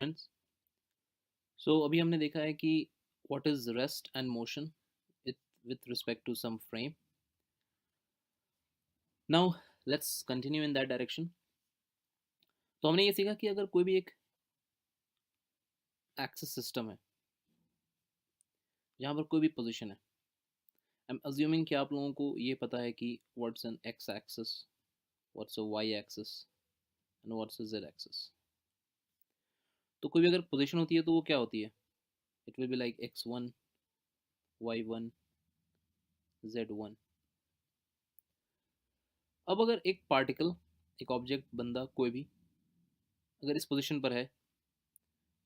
Friends, सो अभी हमने देखा है कि what is rest and motion with respect to some frame. Now let's continue in that direction. तो हमने ये सीखा कि अगर कोई भी एक एक्सेस सिस्टम है जहाँ पर कोई भी पोजीशन है. आई एम अज्यूमिंग कि आप लोगों को ये पता है कि what's an X axis, what's a Y axis and what's a Z axis. तो कोई भी अगर पोजीशन होती है तो वो क्या होती है? It will be like x1, y1, z1. अब अगर एक पार्टिकल, एक ऑब्जेक्ट, बंदा, कोई भी अगर इस पोजीशन पर है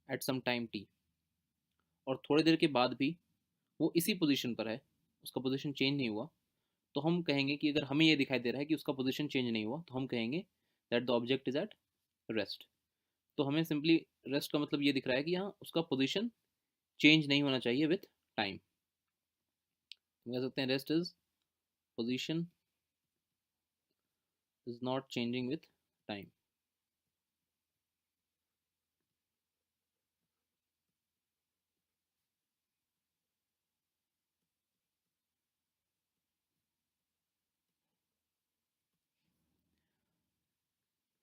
एट सम टाइम t, और थोड़ी देर के बाद भी वो इसी पोजीशन पर है, उसका पोजीशन चेंज नहीं हुआ, तो हम कहेंगे कि अगर हमें ये दिखाई दे रहा है कि उसका पोजीशन चेंज नहीं हुआ तो हम कहेंगे that the object is at rest. तो हमें सिंपली रेस्ट का मतलब ये दिख रहा है कि हाँ, उसका पोजीशन चेंज नहीं होना चाहिए विथ टाइम. हम कह सकते हैं rest is position is not changing with time.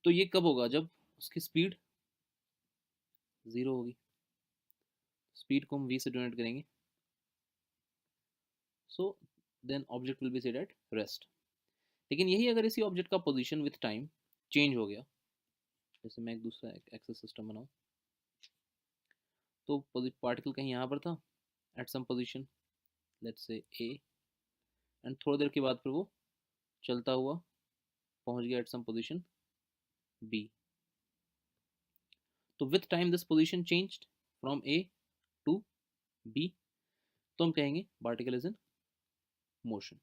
तो ये कब होगा? जब उसकी स्पीड ज़ीरो होगी. स्पीड को हम v से डिनोट करेंगे. So then object will be said at rest. लेकिन यही अगर इसी ऑब्जेक्ट का पोजीशन विथ टाइम चेंज हो गया, जैसे मैं एक दूसरा एक्सेस सिस्टम बनाऊँ, तो पार्टिकल कहीं यहाँ पर था eight some position, let's say A, and थोड़ी देर के बाद फिर वो चलता हुआ पहुंच गया एट सम पोजीशन बी. तो with time this position changed from A to B, तो हम कहेंगे पार्टिकल इज इन मोशन.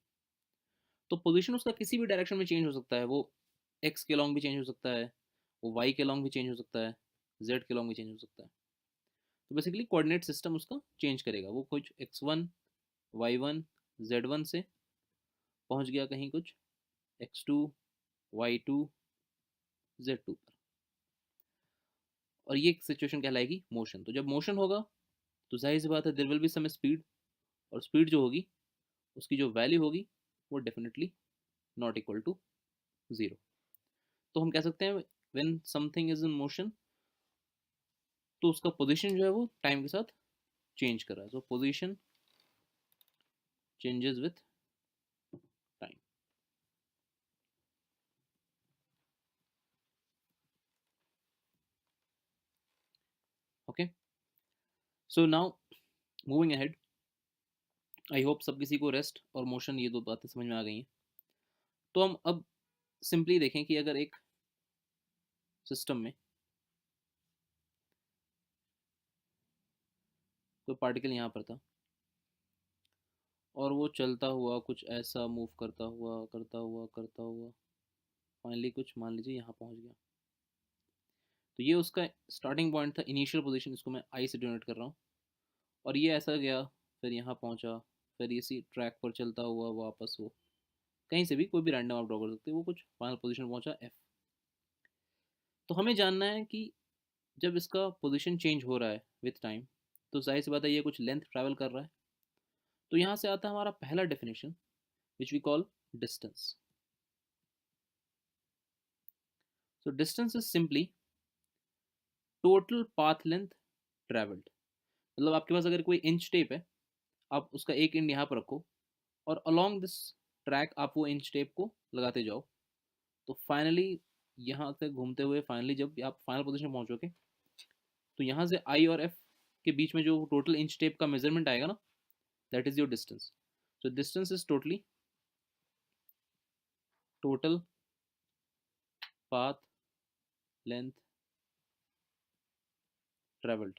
तो पोजीशन उसका किसी भी डायरेक्शन में चेंज हो सकता है. वो एक्स के लॉन्ग भी चेंज हो सकता है, वो वाई के लॉन्ग भी चेंज हो सकता है, जेड के लॉन्ग भी चेंज हो सकता है. तो बेसिकली कोऑर्डिनेट सिस्टम उसका चेंज करेगा. वो कुछ x1, y1, z1 से पहुंच गया कहीं कुछ x2, y2, z2 पर. और ये सिचुएशन कहलाएगी मोशन. तो जब मोशन होगा तो जाहिर सी बात है there will be some speed, और स्पीड जो होगी उसकी जो वैल्यू होगी वो definitely not equal to zero. तो हम कह सकते हैं when something is in motion, तो उसका पोजीशन जो है वो टाइम के साथ चेंज कर रहा है. सो position changes with time. Okay, so now moving ahead, I hope सब किसी को रेस्ट और मोशन ये दो बातें समझ में आ गई हैं. तो हम अब सिंपली देखें कि अगर एक सिस्टम में कोई पार्टिकल यहाँ पर था और वो चलता हुआ कुछ ऐसा मूव करता हुआ करता हुआ करता हुआ फाइनली कुछ मान लीजिए यहाँ पहुँच गया. तो ये उसका स्टार्टिंग पॉइंट था, इनिशियल पोजीशन, इसको मैं आई से डिनोट कर रहा हूँ. और ये ऐसा गया, फिर यहाँ पहुँचा, फिर इसी ट्रैक पर चलता हुआ वापस वो कहीं से भी कोई भी रैंडम आप ड्रॉ कर सकते हैं, वो कुछ फाइनल पोजीशन पहुँचा एफ. तो हमें जानना है कि जब इसका पोजीशन चेंज हो रहा है विथ टाइम, तो जाहिर सी बात है ये कुछ लेंथ ट्रैवल कर रहा है. तो यहाँ से आता है हमारा पहला definition which we call distance. So distance is simply total path length travelled. मतलब आपके पास अगर कोई इंच टेप है, आप उसका एक एंड यहाँ पर रखो और अलोंग दिस ट्रैक आप वो इंच टेप को लगाते जाओ. तो फाइनली यहाँ से घूमते हुए फाइनली जब आप फाइनल पोजीशन पहुँचोगे, तो यहाँ से आई और एफ के बीच में जो टोटल इंच टेप का मेजरमेंट आएगा ना, that is your distance. So distance is totally total path length travelled.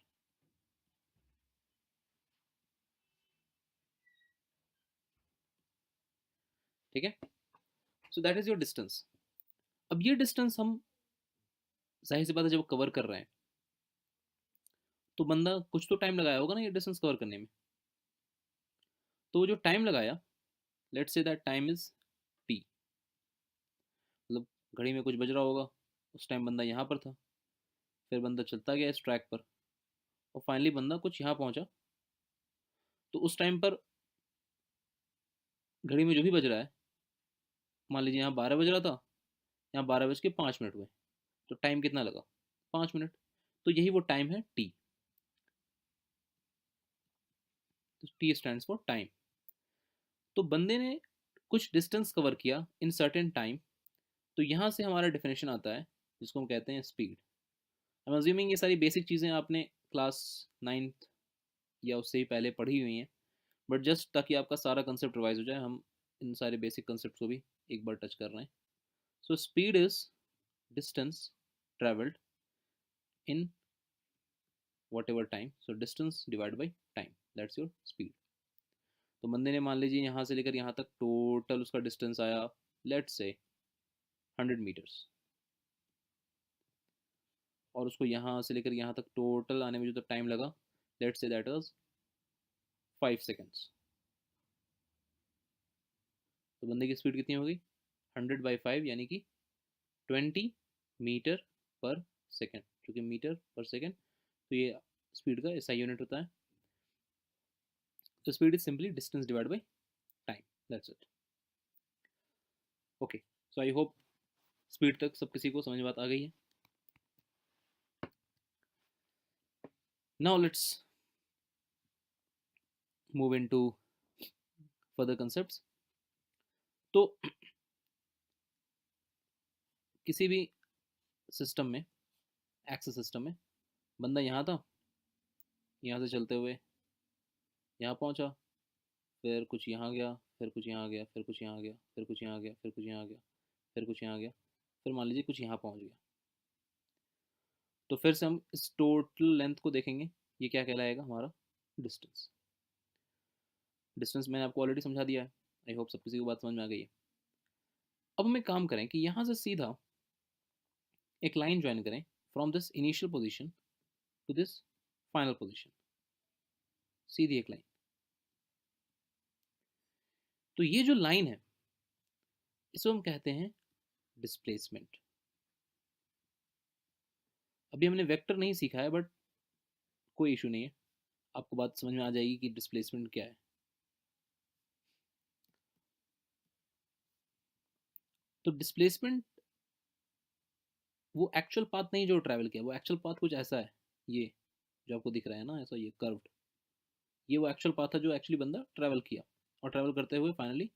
ठीक है, so that is your distance. अब ये डिस्टेंस हम जाहिर सी बात है जब कवर कर रहे हैं तो बंदा कुछ तो टाइम लगाया होगा ना ये डिस्टेंस कवर करने में. तो वो जो टाइम लगाया, let's say that time is T. मतलब घड़ी में कुछ बज रहा होगा, उस टाइम बंदा यहाँ पर था. फिर बंदा चलता गया इस ट्रैक पर, और फाइनली बंदा कुछ यहाँ पहुंचा। तो उस टाइम पर घड़ी में जो भी बज रहा है, मान लीजिए यहाँ 12 बज रहा था, यहाँ 12:05 हुए, तो टाइम कितना लगा? 5 मिनट। तो यही वो टाइम है टी। तो टी स्टैंड्स फॉर टाइम। तो बंदे ने कुछ डिस्टेंस कवर किया इन सर्टेन टाइम, तो यहाँ से हमारा डेफिनेशन आता है जिसको हम कहते हैं स्पीड। आई एम अज्यूमिंग ये सारी बेसिक चीज़ें आपने क्लास 9th या उससे ही पहले पढ़ी हुई हैं, बट जस्ट ताकि आपका सारा कंसेप्ट रिवाइज हो जाए, हम इन सारे बेसिक कंसेप्ट को भी एक बार टच कर रहे हैं। So speed is distance travelled in what ever time, so distance divide by time, that's your speed. तो बंदे ने मान लीजिए यहाँ से लेकर यहाँ तक टोटल उसका डिस्टेंस आया, लेट्स से 100 मीटर्स, और उसको यहाँ से लेकर यहाँ तक टोटल आने में जो तक टाइम लगा, let's say that was 5 seconds. तो बंदे की स्पीड कितनी होगी? 100/5 यानी कि 20 मीटर पर सेकेंड, क्योंकि मीटर पर सेकेंड तो ये स्पीड का ऐसा यूनिट होता है। तो speed is simply distance divide by time, that's it. Okay, so I hope speed तक सब किसी को समझ में बात आ गई है। Now let's move into further concepts. तो किसी भी सिस्टम में, एक्सेस सिस्टम में, बंदा यहाँ था, यहाँ से चलते हुए यहाँ पहुँचा, फिर कुछ यहाँ गया, फिर कुछ यहाँ गया, फिर कुछ यहाँ गया, फिर कुछ यहाँ गया, फिर कुछ यहाँ गया, फिर कुछ यहाँ गया, फिर मान लीजिए कुछ यहाँ पहुँच गया। तो फिर से हम इस टोटल लेंथ को देखेंगे, ये क्या कहलाएगा? हमारा डिस्टेंस। डिस्टेंस मैंने आपको ऑलरेडी समझा दिया है, आई होप सब किसी को बात समझ में आ गई है। अब हम एक काम करें कि यहाँ से सीधा एक लाइन ज्वाइन करें from this initial position to this final position, सीधी एक लाइन। तो ये जो लाइन है इसको हम कहते हैं डिस्प्लेसमेंट। अभी हमने वेक्टर नहीं सीखा है, बट कोई इशू नहीं है, आपको बात समझ में आ जाएगी कि डिस्प्लेसमेंट क्या है। तो डिस्प्लेसमेंट वो एक्चुअल पाथ नहीं जो ट्रैवल किया, वो एक्चुअल पाथ कुछ ऐसा है, ये जो आपको दिख रहा है ना, ऐसा ये कर्व्ड, ये वो एक्चुअल पाथ था जो एक्चुअली बंदा ट्रैवल किया, और ट्रैवल करते हुए फाइनली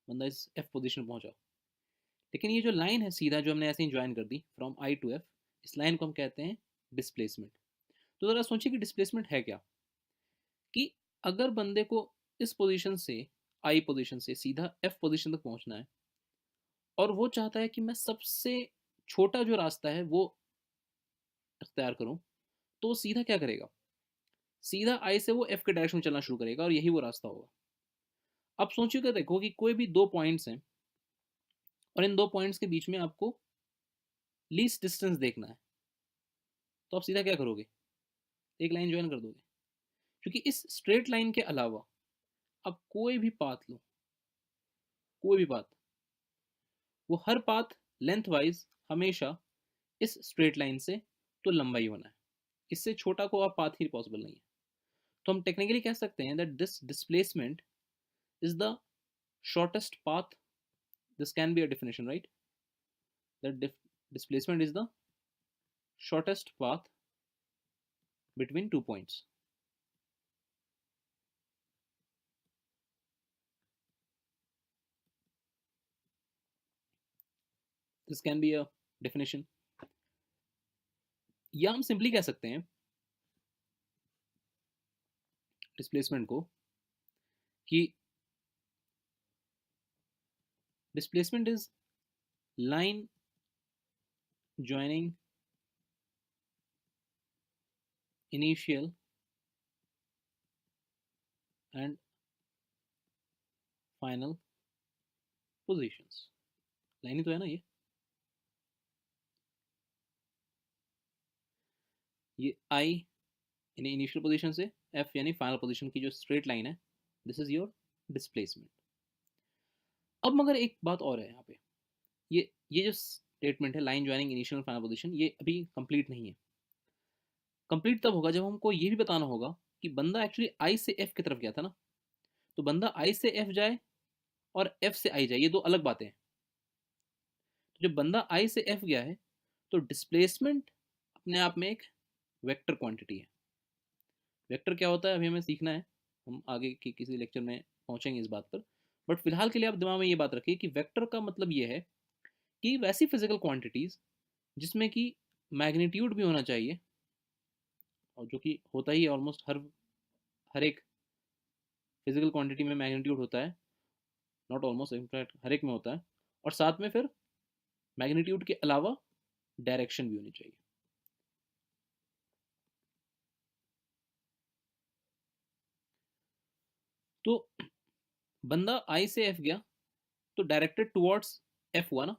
बंदा इस एफ पोजीशन पहुंचा। लेकिन ये जो लाइन है सीधा जो हमने ऐसे ही ज्वाइन कर दी फ्रॉम आई टू एफ, इस लाइन को हम कहते हैं डिस्प्लेसमेंट। तो ज़रा सोचिए कि डिस्प्लेसमेंट है क्या। कि अगर बंदे को इस पोजीशन से, आई पोजीशन से सीधा एफ पोजीशन तक पहुंचना है, और वो चाहता है कि मैं सबसे छोटा जो रास्ता है वो अख्तियार करूं, तो वो सीधा क्या करेगा? सीधा आई से वो एफ के डायरेक्शन में चलना शुरू करेगा, और यही वो रास्ता होगा। अब सोचिएगा, देखो कि कोई भी दो पॉइंट्स हैं, और इन दो पॉइंट्स के बीच में आपको लीस्ट डिस्टेंस देखना है, तो आप सीधा क्या करोगे? एक लाइन ज्वाइन कर दोगे, क्योंकि इस स्ट्रेट लाइन के अलावा आप कोई भी पाथ लो, कोई भी पाथ, वो हर पाथ लेंथ वाइज हमेशा इस स्ट्रेट लाइन से तो लंबा ही होना है, इससे छोटा को आप पाथ ही पॉसिबल नहीं है। तो हम टेक्निकली कह सकते हैं that this displacement is the shortest path. This can be a definition, right? That displacement is the shortest path between 2 points. This can be a definition. या हम सिंपली कह सकते हैं डिस्प्लेसमेंट को कि displacement is line joining initial and final positions. Line ही तो है ना ये आई यानी इनिशियल पोजीशन से एफ यानी फाइनल पोजीशन की जो स्ट्रेट लाइन है, दिस इज योर डिस्प्लेसमेंट। अब मगर एक बात और है यहाँ पे, ये जो स्टेटमेंट है line joining initial final position, ये अभी कंप्लीट नहीं है। कंप्लीट तब होगा जब हमको ये भी बताना होगा कि बंदा एक्चुअली आई से एफ की तरफ गया था ना, तो बंदा आई से एफ जाए और एफ से आई जाए, ये दो अलग बातें हैं। तो जब बंदा आई से एफ गया है तो डिस्प्लेसमेंट अपने आप में एक वेक्टर क्वांटिटी है। वेक्टर क्या होता है अभी हमें सीखना है, हम आगे की किसी लेक्चर में पहुंचेंगे इस बात पर। बट फिलहाल के लिए आप दिमाग में ये बात रखिए कि वेक्टर का मतलब ये है कि वैसी फिजिकल क्वांटिटीज जिसमें कि मैग्नीट्यूड भी होना चाहिए, और जो कि होता ही ऑलमोस्ट हर हर एक फिजिकल क्वांटिटी में मैग्नीट्यूड होता है, नॉट ऑलमोस्ट, इनफैक्ट हर एक में होता है। और साथ में फिर मैग्नीट्यूड के अलावा डायरेक्शन भी होनी चाहिए। तो बंदा आई से एफ गया तो डायरेक्टेड टुवर्ड्स एफ हुआ ना,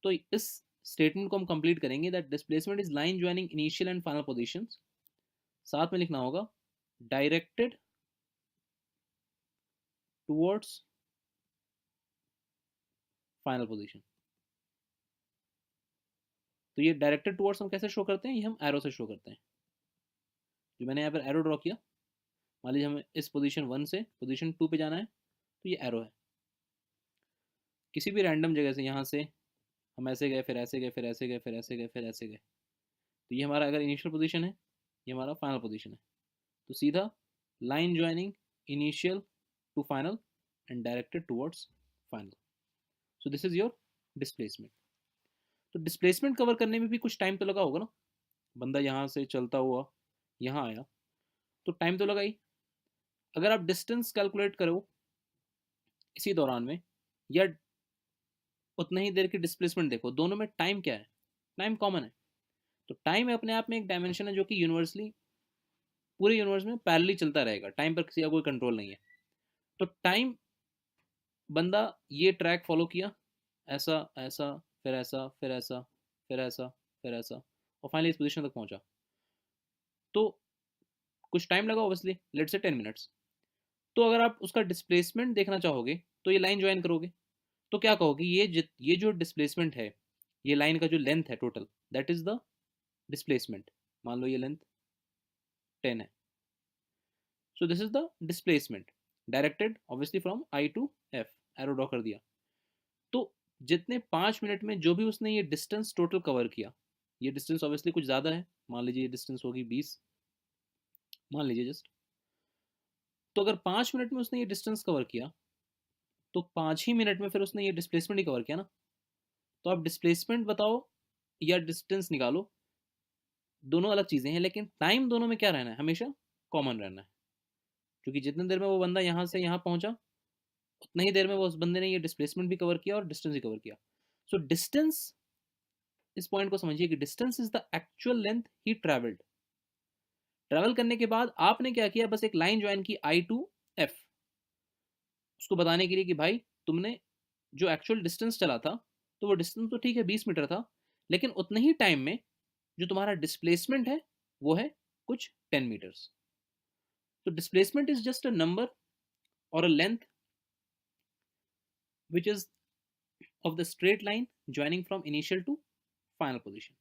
तो इस स्टेटमेंट को हम कंप्लीट करेंगे that displacement is line joining initial and final positions. साथ में लिखना होगा डायरेक्टेड टुवर्ड्स फाइनल पोजीशन। तो ये डायरेक्टेड टुवर्ड्स हम कैसे शो करते हैं, ये हम एरो से शो करते हैं। जो मैंने यहाँ पर एरो ड्रॉ किया, मान लीजिए हमें इस पोजीशन 1 से पोजीशन 2 पे जाना है, तो ये एरो है। किसी भी रैंडम जगह से यहाँ से हम ऐसे गए, फिर ऐसे गए, फिर ऐसे गए, फिर ऐसे गए, फिर ऐसे गए, तो ये हमारा अगर इनिशियल पोजीशन है, ये हमारा फाइनल पोजीशन है। तो सीधा line joining initial to final and directed towards final. So this is your displacement. तो डिस्प्लेसमेंट कवर करने में भी कुछ टाइम तो लगा होगा ना, बंदा यहाँ से चलता हुआ यहाँ आया तो टाइम तो लगा ही। अगर आप डिस्टेंस कैलकुलेट करो इसी दौरान में, या उतना ही देर की डिस्प्लेसमेंट देखो, दोनों में टाइम क्या है, टाइम कॉमन है। तो टाइम अपने आप में एक डायमेंशन है जो कि यूनिवर्सली पूरे यूनिवर्स में पैरेलली चलता रहेगा, टाइम पर किसी का कोई कंट्रोल नहीं है। तो टाइम, बंदा ये ट्रैक फॉलो किया, ऐसा ऐसा, फिर ऐसा, फिर ऐसा, फिर ऐसा, फिर ऐसा, और फाइनली इस पोजीशन तक पहुंचा। तो कुछ टाइम लगा ऑब्वियसली, लेट्स से 10 मिनट्स। तो अगर आप उसका डिस्प्लेसमेंट देखना चाहोगे तो ये लाइन ज्वाइन करोगे, तो क्या कहोगे, ये जो डिस्प्लेसमेंट है, ये लाइन का जो लेंथ है total, that is the displacement. मान लो ये लेंथ 10 है, so this is the displacement directed obviously from I to F, arrow draw कर दिया। तो जितने 5 मिनट में जो भी उसने ये डिस्टेंस टोटल कवर किया, ये डिस्टेंस ऑब्वियसली कुछ ज़्यादा है, मान लीजिए ये डिस्टेंस होगी 20, मान लीजिए जस्ट। तो अगर 5 मिनट में उसने ये डिस्टेंस कवर किया, तो 5 ही मिनट में फिर उसने ये डिस्प्लेसमेंट ही कवर किया ना। तो आप डिस्प्लेसमेंट बताओ या डिस्टेंस निकालो, दोनों अलग चीज़ें हैं, लेकिन टाइम दोनों में क्या रहना है, हमेशा कॉमन रहना है। क्योंकि जितनी देर में वो बंदा यहाँ से यहाँ पहुंचा, उतनी ही देर में वो उस बंदे ने ये डिस्प्लेसमेंट भी कवर किया और डिस्टेंस भी कवर किया। सो डिस्टेंस, इस पॉइंट को समझिए कि distance is the actual length he travelled. Travel करने के बाद आपने क्या किया, बस एक लाइन ज्वाइन की आई टू एफ, उसको बताने के लिए कि भाई तुमने जो एक्चुअल डिस्टेंस चला था, तो वो डिस्टेंस तो ठीक है 20 मीटर था, लेकिन उतने ही टाइम में जो तुम्हारा डिस्प्लेसमेंट है वो है कुछ 10 मीटर्स। तो displacement is just a number और a length which is of the straight line joining from initial to final position.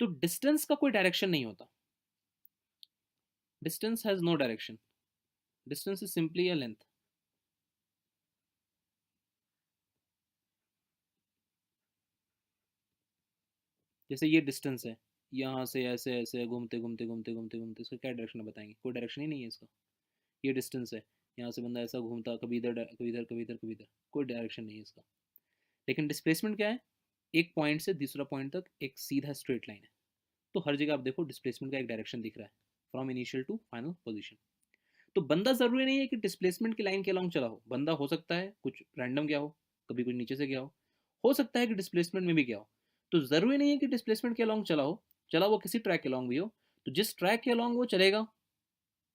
तो डिस्टेंस का कोई डायरेक्शन नहीं होता, distance has no direction, distance is simply a length. जैसे ये distance है, यहाँ से ऐसे ऐसे घूमते घूमते घूमते घूमते घूमते, इसका क्या डायरेक्शन बताएंगे, कोई डायरेक्शन ही नहीं है इसका। ये डिस्टेंस है, यहाँ से बंदा ऐसा घूमता, कभी इधर कभी इधर कभी इधर कभी इधर, कोई डायरेक्शन नहीं है इसका। लेकिन डिस्प्लेसमेंट क्या है, एक पॉइंट से दूसरा पॉइंट तक एक सीधा स्ट्रेट लाइन है। तो हर जगह आप देखो डिस्प्लेसमेंट का एक डायरेक्शन दिख रहा है, from initial to final position. तो बंदा जरूरी नहीं है कि डिस्प्लेसमेंट की लाइन के अलॉन्ग चला हो, बंदा हो सकता है कुछ रैंडम गया हो, कभी कुछ नीचे से गया हो सकता है कि डिस्प्लेसमेंट में भी गया हो। तो जरूरी नहीं है कि डिस्प्लेसमेंट के अलॉन्ग चला हो, चला वो किसी ट्रैक के अलॉन्ग भी हो, तो जिस ट्रैक के अलॉन्ग वो चलेगा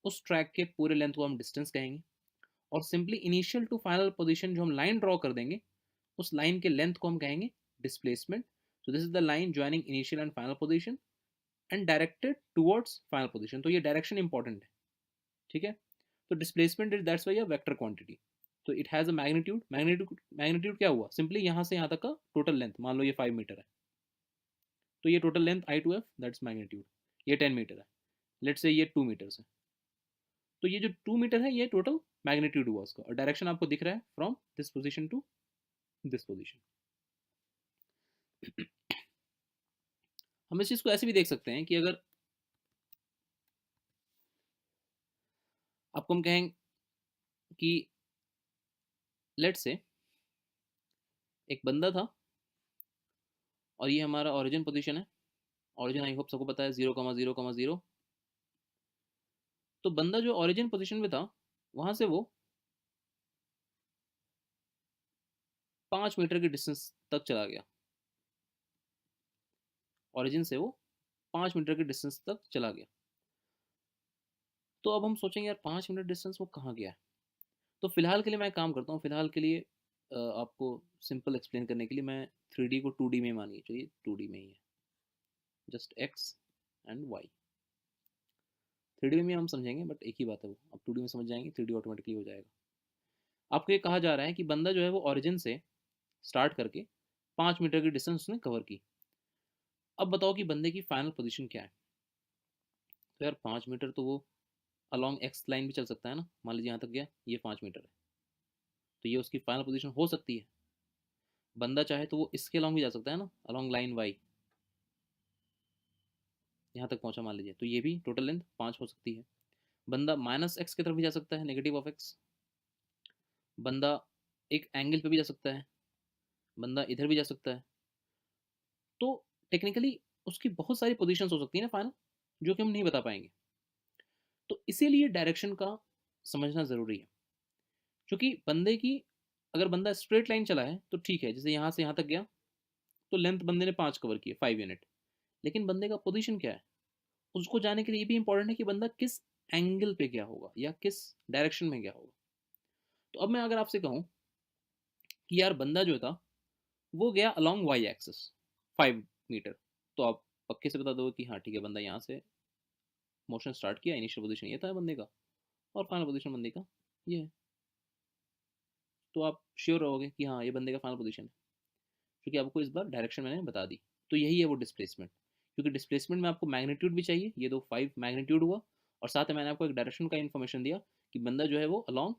उस ट्रैक के पूरे लेंथ को हम डिस्टेंस कहेंगे। और simply initial to final position जो हम लाइन ड्रॉ कर देंगे, उस लाइन के लेंथ को हम कहेंगे displacement. So this is the line joining initial and final position and directed towards final position. तो ये डायरेक्शन इंपॉर्टेंट है, ठीक है। तो displacement is that's why a vector quantity. तो it has a magnitude, magnitude क्या हुआ, सिंपली यहाँ से यहाँ तक का टोटल लेंथ, मान लो ये 5 मीटर है, तो ये total length I to F that's magnitude. ये 10 मीटर है, लेट्स से ये 2 मीटर है, तो ये जो 2 मीटर है ये टोटल मैग्नीट्यूड हुआ उसका, और डायरेक्शन आपको दिख रहा है from this position to this position. हम इस चीज को ऐसे भी देख सकते हैं कि अगर आपको हम कहें कि लेट्स से एक बंदा था और ये हमारा ओरिजिन पोजीशन है, ओरिजिन आई होप सबको पता है 0,0,0। तो बंदा जो ओरिजिन पोजीशन में था वहां से वो 5 मीटर की डिस्टेंस तक चला गया, ओरिजिन से वो 5 मीटर की डिस्टेंस तक चला गया। तो अब हम सोचेंगे यार 5 मीटर डिस्टेंस वो कहाँ गया है। तो फिलहाल के लिए मैं काम करता हूँ, फिलहाल के लिए आपको सिंपल एक्सप्लेन करने के लिए मैं 3D को 2D में मानिए, चलिए 2D में ही है, just x and Y. 3D में हम समझेंगे बट एक ही बात है, वो अब 2D में समझ जाएंगे, 3D ऑटोमेटिकली हो जाएगा। आपको ये कहा जा रहा है कि बंदा जो है वो ओरिजिन से स्टार्ट करके 5 मीटर की डिस्टेंस उसने कवर की। अब बताओ कि बंदे की फाइनल पोजीशन क्या है। तो यार 5 मीटर तो वो अलॉन्ग एक्स लाइन भी चल सकता है ना, मान लीजिए यहाँ तक गया, ये 5 मीटर है, तो ये उसकी फाइनल पोजीशन हो सकती है। बंदा चाहे तो वो इसके अलॉन्ग भी जा सकता है ना, अलॉन्ग लाइन वाई, यहाँ तक पहुंचा मान लीजिए, तो ये भी टोटल लेंथ 5 हो सकती है। बंदा माइनस एक्स की तरफ भी जा सकता है, नेगेटिव ऑफ एक्स। बंदा एक एंगल पे भी जा सकता है, बंदा इधर भी जा सकता है। तो टेक्निकली उसकी बहुत सारी पोजीशंस हो सकती है ना फाइनल, जो कि हम नहीं बता पाएंगे। तो इसीलिए डायरेक्शन का समझना ज़रूरी है, क्योंकि बंदे की, अगर बंदा स्ट्रेट लाइन चला है तो ठीक है, जैसे यहाँ से यहाँ तक गया तो लेंथ बंदे ने 5 कवर की है, 5 यूनिट। लेकिन बंदे का पोजीशन क्या है, उसको जाने के लिए ये भी इंपॉर्टेंट है कि बंदा किस एंगल पे गया होगा या किस डायरेक्शन में गया होगा। तो अब मैं अगर आपसे कहूँ कि यार बंदा जो था वो गया अलॉन्ग वाई एक्सिस 5 मीटर, तो आप पक्के से बता दो कि हाँ ठीक है, बंदा यहाँ से मोशन स्टार्ट किया, इनिशियल पोजीशन ये था बंदे का, और फाइनल पोजीशन बंदे का ये है। तो आप श्योर रहोगे कि हाँ ये बंदे का फाइनल पोजीशन है, क्योंकि आपको इस बार डायरेक्शन मैंने बता दी। तो यही है वो डिस्प्लेसमेंट, क्योंकि डिस्प्लेसमेंट में आपको मैग्नीट्यूड भी चाहिए, ये दो 5 मैग्नीट्यूड हुआ, और साथ में मैंने आपको एक डायरेक्शन का इन्फॉर्मेशन दिया कि बंदा जो है वो अलॉन्ग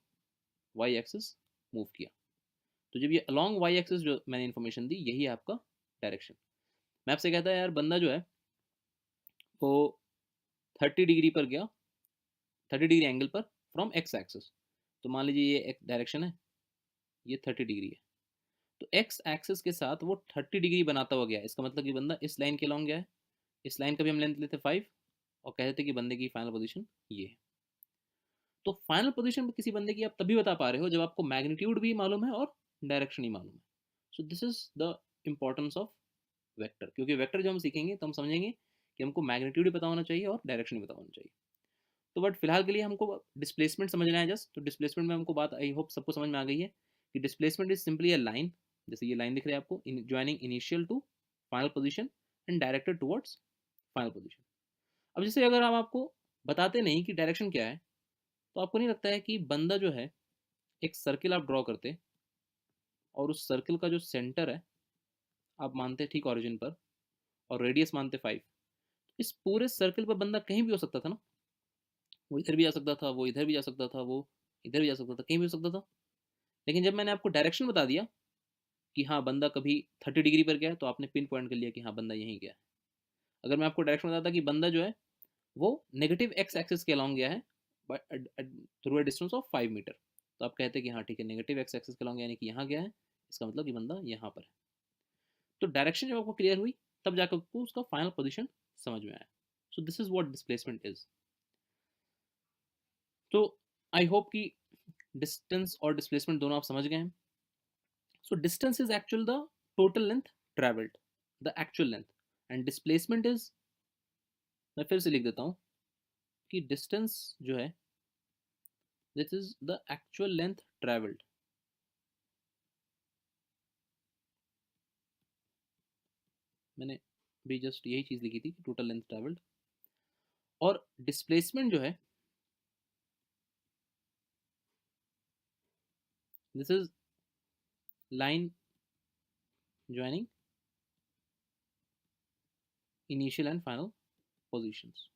वाई एक्सिस मूव किया। तो जब ये अलॉन्ग वाई एक्सिस जो मैंने इन्फॉर्मेशन दी, यही है आपका डायरेक्शन। मैं आपसे कहता है यार बंदा जो है वो 30 डिग्री पर गया, 30 डिग्री एंगल पर फ्रॉम एक्स एक्सिस। तो मान लीजिए ये एक डायरेक्शन है, ये 30 डिग्री है, तो एक्स एक्सिस के साथ वो 30 डिग्री बनाता हुआ गया, इसका मतलब कि बंदा इस लाइन के लॉन्ग गया है। इस लाइन का भी हम लेंथ लेते 5 और कहते थे कि बंदे की फाइनल पोजीशन ये है। तो फाइनल पोजीशन किसी बंदे की आप तभी बता पा रहे हो जब आपको मैग्नीट्यूड भी मालूम है और डायरेक्शन ही मालूम है। So this is the importance of vector, क्योंकि वेक्टर जब हम सीखेंगे तो हम समझेंगे कि हमको मैग्नीट्यूड भी पता होना चाहिए और डायरेक्शन भी पता होना चाहिए। तो बट फिलहाल के लिए हमको डिस्प्लेसमेंट समझना है जस्ट। तो डिस्प्लेसमेंट में हमको बात आई होप सबको समझ में आ गई है कि displacement is simply a line, जैसे ये लाइन दिख रही है आपको, joining initial to final position and directed towards final position. अब जैसे अगर हम आपको बताते नहीं कि डायरेक्शन क्या है, तो आपको नहीं लगता है कि बंदा जो है एक सर्किल आप ड्रॉ करते और उस सर्किल का जो सेंटर है आप मानते ठीक ऑरिजिन पर, और रेडियस मानते 5, इस पूरे सर्किल पर बंदा कहीं भी हो सकता था ना, वो इधर भी जा सकता था, वो इधर भी जा सकता था, वो इधर भी जा सकता था, कहीं भी हो सकता था। लेकिन जब मैंने आपको डायरेक्शन बता दिया कि हाँ बंदा कभी 30 डिग्री पर गया है, तो आपने पिन पॉइंट कर लिया कि हाँ बंदा यहीं गया है। अगर मैं आपको डायरेक्शन बताता कि बंदा जो है वो नेगेटिव एक्स एक्सिस के अलॉन्ग गया है through a distance of 5 metre, तो आप कहते हैं कि हाँ ठीक है, नेगेटिव एक्स एक्सिस के अलॉन्ग यानी कि यहाँ गया है, इसका मतलब कि बंदा यहाँ पर है। तो डायरेक्शन जब आपको क्लियर हुई तब जाकर आपको उसका फाइनल पोजिशन समझ में आया। सो this is what displacement is. तो आई होप कि डिस्टेंस और डिस्प्लेसमेंट दोनों आप समझ गए हैं। सो distance is actual the total length travelled, the actual length, and displacement is, मैं फिर से लिख देता हूँ कि डिस्टेंस जो है this is the actual length travelled, मैंने भी जस्ट यही चीज लिखी थी कि टोटल लेंथ ट्रेवल्ड। और डिस्प्लेसमेंट जो है this is line joining initial and final positions.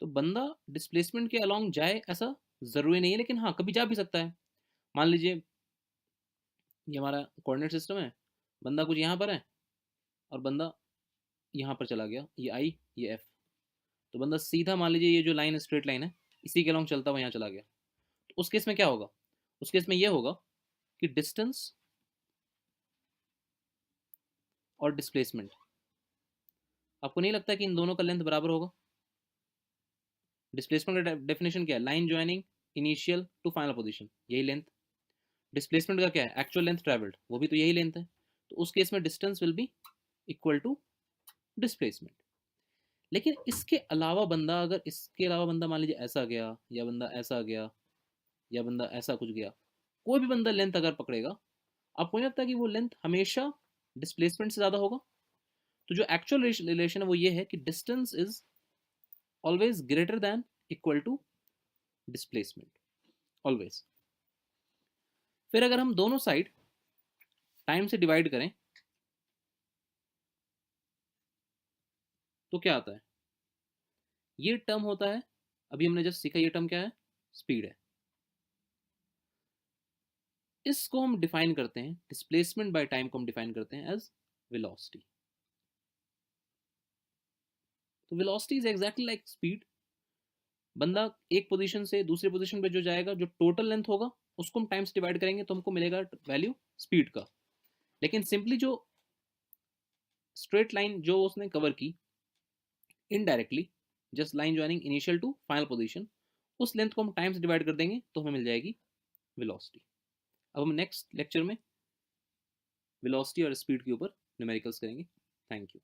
तो बंदा डिस्प्लेसमेंट के अलोंग जाए ऐसा जरूरी नहीं है, लेकिन हाँ कभी जा भी सकता है। मान लीजिए ये हमारा कोऑर्डिनेट सिस्टम है, बंदा कुछ यहाँ पर है और बंदा यहाँ पर चला गया, ये आई ये एफ। तो बंदा सीधा मान लीजिए ये जो लाइन स्ट्रेट लाइन है इसी के अलोंग चलता हुआ यहाँ चला गया। तो उस केस में क्या होगा, उस केस में ये होगा कि डिस्टेंस और डिस्प्लेसमेंट, आपको नहीं लगता कि इन दोनों का लेंथ बराबर होगा? डिस्प्लेसमेंट का डेफिनेशन क्या है, line joining initial to final position, यही लेंथ। डिस्प्लेसमेंट का क्या है, एक्चुअल लेंथ ट्रेवल्ड, वो भी तो यही लेंथ है। तो उस केस में distance will be equal to displacement. लेकिन इसके अलावा बंदा, अगर इसके अलावा बंदा मान लीजिए ऐसा गया, या बंदा ऐसा गया, या बंदा ऐसा कुछ गया, कोई भी बंदा लेंथ अगर पकड़ेगा, आपको नहीं लगता कि वो लेंथ हमेशा डिस्प्लेसमेंट से ज्यादा होगा? तो जो एक्चुअल रिलेशन है वो ये है कि distance is always greater than equal to displacement, always. फिर अगर हम दोनों साइड टाइम से डिवाइड करें तो क्या आता है, ये टर्म होता है, अभी हमने जस्ट सीखा, ये टर्म क्या है, स्पीड है। इसको हम डिफाइन करते हैं, डिस्प्लेसमेंट बाय टाइम को हम डिफाइन करते हैं एज वेलोसिटी। तो velocity is exactly like speed. बंदा एक पोजीशन से दूसरे पोजीशन पे जो जाएगा, जो टोटल लेंथ होगा उसको हम टाइम से डिवाइड करेंगे तो हमको मिलेगा वैल्यू स्पीड का। लेकिन सिंपली जो स्ट्रेट लाइन जो उसने कवर की indirectly, just line joining initial to final position, उस लेंथ को हम टाइम से डिवाइड कर देंगे तो हमें मिल जाएगी वेलोसिटी। अब हम नेक्स्ट लेक्चर में वेलोसिटी और स्पीड के ऊपर न्यूमेरिकल्स करेंगे। Thank you.